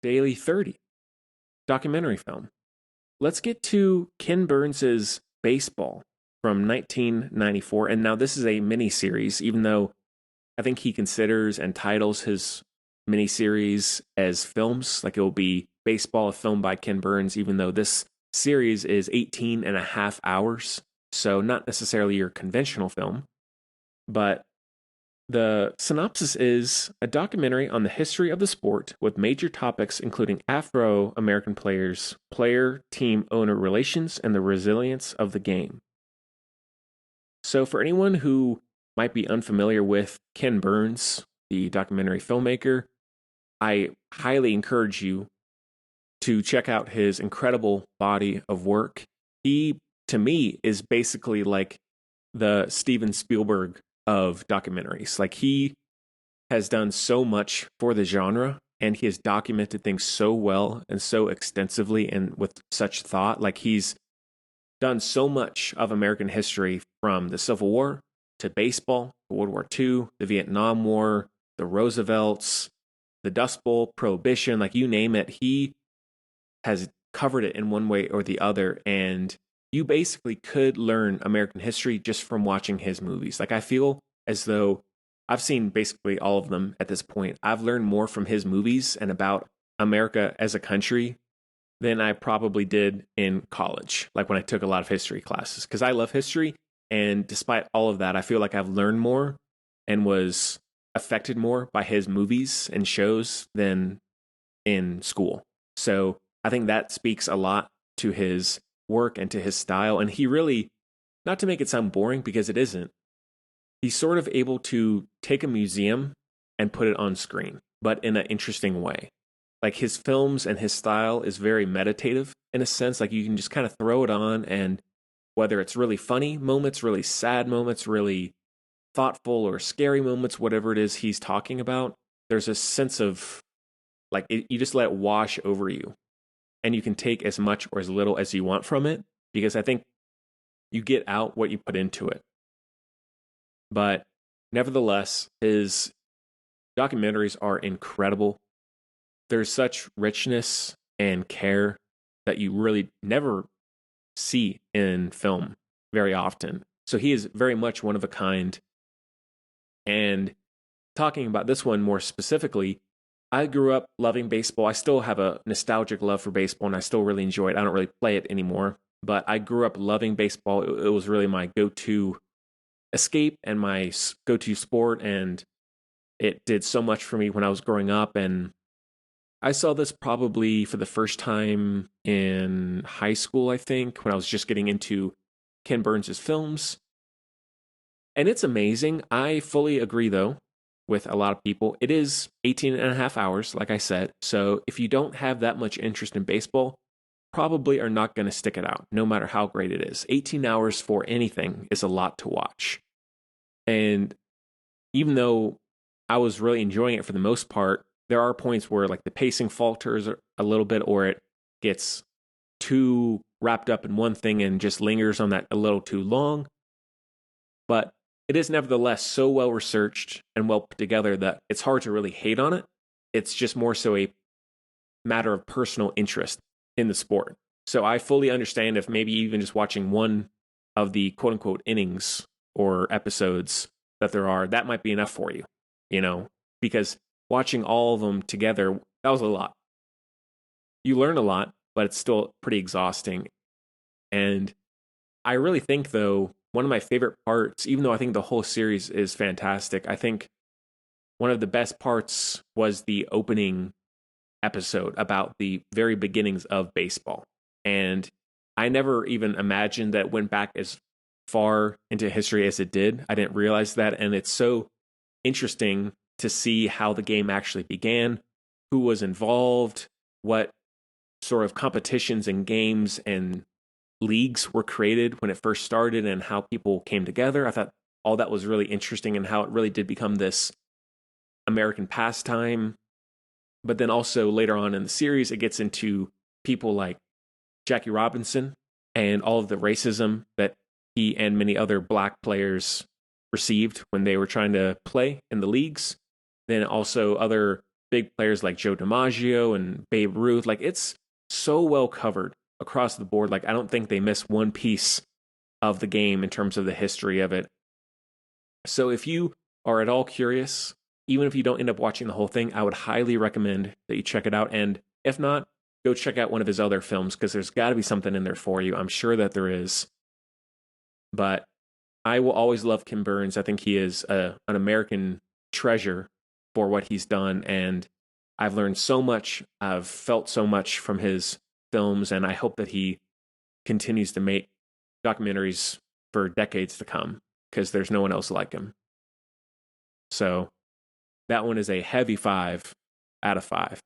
Daily 30 documentary film. Let's get to Ken Burns's Baseball from 1994. And now this is a miniseries, even though I think he considers and titles his miniseries as films. Like it will be Baseball, a film by Ken Burns, even though this series is 18 and a half hours. So not necessarily your conventional film, but the synopsis is a documentary on the history of the sport with major topics including Afro American players, player team owner relations, and the resilience of the game. So, for anyone who might be unfamiliar with Ken Burns, the documentary filmmaker, I highly encourage you to check out his incredible body of work. He, to me, is basically like the Steven Spielberg of documentaries. Like he has done so much for the genre and he has documented things so well and so extensively and with such thought. Like he's done so much of American history from the Civil War to baseball, World War II, the Vietnam War, the Roosevelts, the Dust Bowl, Prohibition, like you name it. He has covered it in one way or the other. And you basically could learn American history just from watching his movies. Like I feel as though I've seen basically all of them at this point. I've learned more from his movies and about America as a country than I probably did in college, like when I took a lot of history classes, because I love history. And despite all of that, I feel like I've learned more and was affected more by his movies and shows than in school. So I think that speaks a lot to his work and to his style. And he really, not to make it sound boring because it isn't, he's sort of able to take a museum and put it on screen, but in an interesting way. Like his films and his style is very meditative in a sense. Like you can just kind of throw it on, and whether it's really funny moments, really sad moments, really thoughtful or scary moments, whatever it is he's talking about, there's a sense of like you just let it wash over you, and you can take as much or as little as you want from it because I think you get out what you put into it. But nevertheless, his documentaries are incredible. There's such richness and care that you really never see in film very often. So he is very much one of a kind. And talking about this one more specifically, I grew up loving baseball. I still have a nostalgic love for baseball and I still really enjoy it. I don't really play it anymore, but I grew up loving baseball. It was really my go-to escape and my go-to sport. And it did so much for me when I was growing up. And I saw this probably for the first time in high school, I think, when I was just getting into Ken Burns' films. And it's amazing. I fully agree, though, with a lot of people. It is 18 and a half hours, like I said. So if you don't have that much interest in baseball, probably are not going to stick it out, no matter how great it is. 18 hours for anything is a lot to watch. And even though I was really enjoying it for the most part, there are points where like the pacing falters a little bit or it gets too wrapped up in one thing and just lingers on that a little too long. But it is nevertheless so well researched and well put together that it's hard to really hate on it. It's just more so a matter of personal interest in the sport. So I fully understand if maybe even just watching one of the quote unquote innings or episodes that there are, that might be enough for you, because watching all of them together, that was a lot. You learn a lot, but it's still pretty exhausting. And I really think, though, one of my favorite parts, even though I think the whole series is fantastic, I think one of the best parts was the opening episode about the very beginnings of baseball. And I never even imagined that it went back as far into history as it did. I didn't realize that. And it's so interesting to see how the game actually began, who was involved, what sort of competitions and games and leagues were created when it first started, and how people came together. I thought all that was really interesting and how it really did become this American pastime. But then also later on in the series, it gets into people like Jackie Robinson and all of the racism that he and many other black players received when they were trying to play in the leagues. Then also other big players like Joe DiMaggio and Babe Ruth. Like it's so well covered across the board. Like I don't think they miss one piece of the game in terms of the history of it. So if you are at all curious, even if you don't end up watching the whole thing, I would highly recommend that you check it out. And if not, go check out one of his other films because there's got to be something in there for you. I'm sure that there is. But I will always love Kim Burns. I think he is an American treasure for what he's done. And I've learned so much. I've felt so much from his films. And I hope that he continues to make documentaries for decades to come because there's no one else like him. So that one is a heavy 5 out of 5.